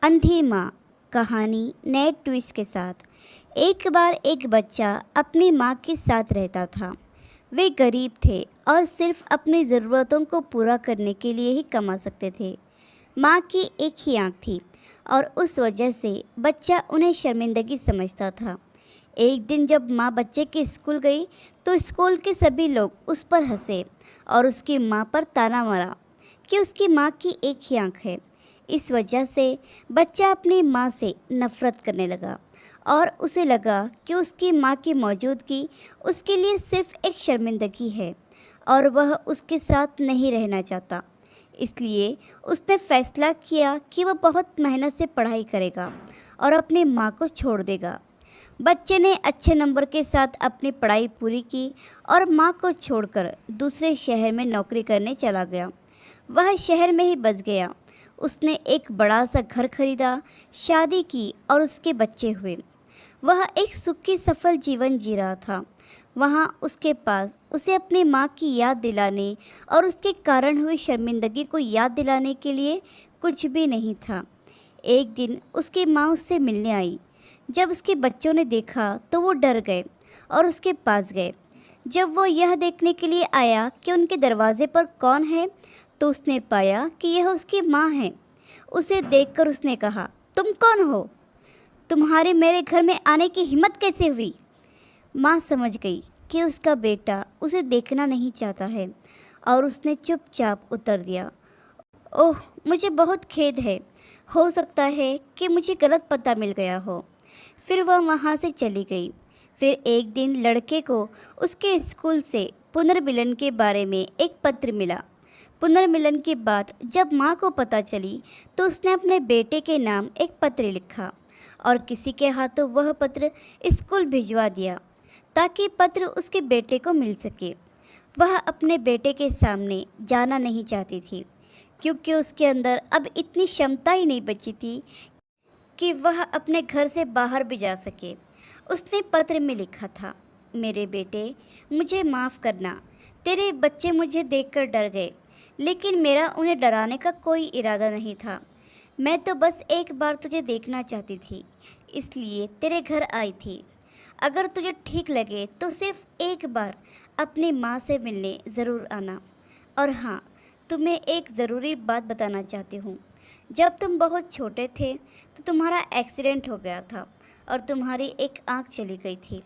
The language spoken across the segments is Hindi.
अंधी माँ कहानी नए ट्विस्ट के साथ। एक बार एक बच्चा अपनी माँ के साथ रहता था। वे गरीब थे और सिर्फ अपनी ज़रूरतों को पूरा करने के लिए ही कमा सकते थे। माँ की एक ही आँख थी और उस वजह से बच्चा उन्हें शर्मिंदगी समझता था। एक दिन जब माँ बच्चे के स्कूल गई तो स्कूल के सभी लोग उस पर हंसे और उसकी माँ पर ताना मारा कि उसकी माँ की एक ही आँख है। इस वजह से बच्चा अपनी माँ से नफ़रत करने लगा और उसे लगा कि उसकी माँ की मौजूदगी उसके लिए सिर्फ एक शर्मिंदगी है और वह उसके साथ नहीं रहना चाहता। इसलिए उसने फैसला किया कि वह बहुत मेहनत से पढ़ाई करेगा और अपनी माँ को छोड़ देगा। बच्चे ने अच्छे नंबर के साथ अपनी पढ़ाई पूरी की और माँ को छोड़कर दूसरे शहर में नौकरी करने चला गया। वह शहर में ही बस गया। उसने एक बड़ा सा घर खरीदा, शादी की और उसके बच्चे हुए। वह एक सुखी सफल जीवन जी रहा था। वहाँ उसके पास उसे अपनी माँ की याद दिलाने और उसके कारण हुई शर्मिंदगी को याद दिलाने के लिए कुछ भी नहीं था। एक दिन उसकी माँ उससे मिलने आई। जब उसके बच्चों ने देखा तो वो डर गए और उसके पास गए। जब वो यह देखने के लिए आया कि उनके दरवाजे पर कौन है तो उसने पाया कि यह उसकी माँ है। उसे देखकर उसने कहा, तुम कौन हो? तुम्हारे मेरे घर में आने की हिम्मत कैसे हुई? माँ समझ गई कि उसका बेटा उसे देखना नहीं चाहता है और उसने चुपचाप उत्तर दिया, ओह, मुझे बहुत खेद है। हो सकता है कि मुझे गलत पता मिल गया हो। फिर वह वहाँ से चली गई। फिर एक दिन लड़के को उसके स्कूल से पुनर्मिलन के बारे में एक पत्र मिला। पुनर्मिलन की बात जब माँ को पता चली तो उसने अपने बेटे के नाम एक पत्र लिखा और किसी के हाथों वह पत्र स्कूल भिजवा दिया ताकि पत्र उसके बेटे को मिल सके। वह अपने बेटे के सामने जाना नहीं चाहती थी क्योंकि उसके अंदर अब इतनी क्षमता ही नहीं बची थी कि वह अपने घर से बाहर भी जा सके। उसने पत्र में लिखा था, मेरे बेटे, मुझे माफ़ करना। तेरे बच्चे मुझे देखकर डर गए, लेकिन मेरा उन्हें डराने का कोई इरादा नहीं था। मैं तो बस एक बार तुझे देखना चाहती थी, इसलिए तेरे घर आई थी। अगर तुझे ठीक लगे तो सिर्फ एक बार अपनी माँ से मिलने ज़रूर आना। और हाँ, तुम्हें एक ज़रूरी बात बताना चाहती हूँ। जब तुम बहुत छोटे थे तो तुम्हारा एक्सीडेंट हो गया था और तुम्हारी एक आँख चली गई थी।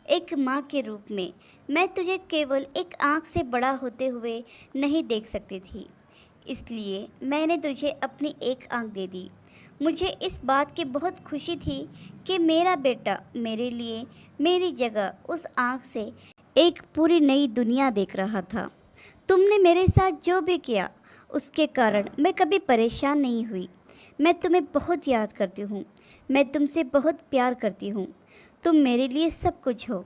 एक माँ के रूप में मैं तुझे केवल एक आँख से बड़ा होते हुए नहीं देख सकती थी, इसलिए मैंने तुझे अपनी एक आँख दे दी। मुझे इस बात की बहुत खुशी थी कि मेरा बेटा मेरे लिए मेरी जगह उस आँख से एक पूरी नई दुनिया देख रहा था। तुमने मेरे साथ जो भी किया उसके कारण मैं कभी परेशान नहीं हुई। मैं तुम्हें बहुत याद करती हूँ। मैं तुमसे बहुत प्यार करती हूँ। तुम मेरे लिए सब कुछ हो।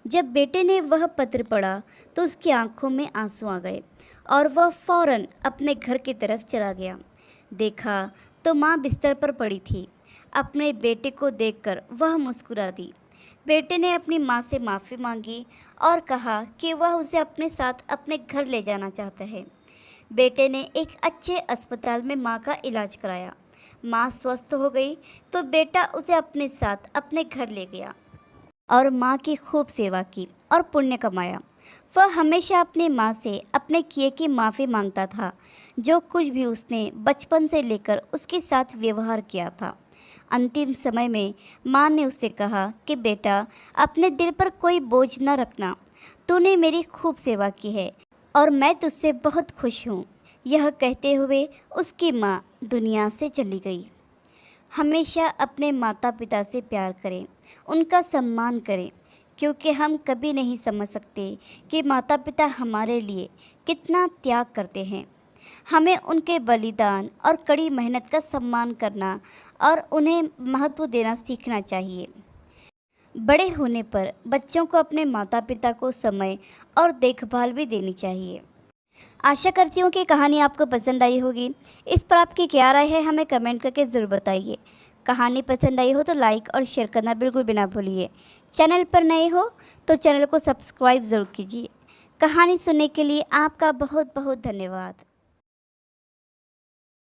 जब बेटे ने वह पत्र पढ़ा तो उसकी आंखों में आंसू आ गए और वह फौरन अपने घर की तरफ चला गया। देखा तो माँ बिस्तर पर पड़ी थी। अपने बेटे को देखकर वह मुस्कुरा दी। बेटे ने अपनी माँ से माफ़ी मांगी और कहा कि वह उसे अपने साथ अपने घर ले जाना चाहता है। बेटे ने एक अच्छे अस्पताल में माँ का इलाज कराया। माँ स्वस्थ हो गई तो बेटा उसे अपने साथ अपने घर ले गया और माँ की खूब सेवा की और पुण्य कमाया। वह हमेशा अपनी माँ से अपने किए की माफ़ी मांगता था, जो कुछ भी उसने बचपन से लेकर उसके साथ व्यवहार किया था। अंतिम समय में माँ ने उससे कहा कि बेटा, अपने दिल पर कोई बोझ न रखना। तूने मेरी खूब सेवा की है और मैं तुझसे बहुत खुश हूँ। यह कहते हुए उसकी माँ दुनिया से चली गई। हमेशा अपने माता पिता से प्यार करें, उनका सम्मान करें, क्योंकि हम कभी नहीं समझ सकते कि माता पिता हमारे लिए कितना त्याग करते हैं। हमें उनके बलिदान और कड़ी मेहनत का सम्मान करना और उन्हें महत्व देना सीखना चाहिए। बड़े होने पर बच्चों को अपने माता पिता को समय और देखभाल भी देनी चाहिए। आशा करती हूँ कि कहानी आपको पसंद आई होगी। इस पर आपकी क्या राय है हमें कमेंट करके ज़रूर बताइए। कहानी पसंद आई हो तो लाइक और शेयर करना बिल्कुल भी ना भूलिए। चैनल पर नए हो तो चैनल को सब्सक्राइब ज़रूर कीजिए। कहानी सुनने के लिए आपका बहुत बहुत धन्यवाद।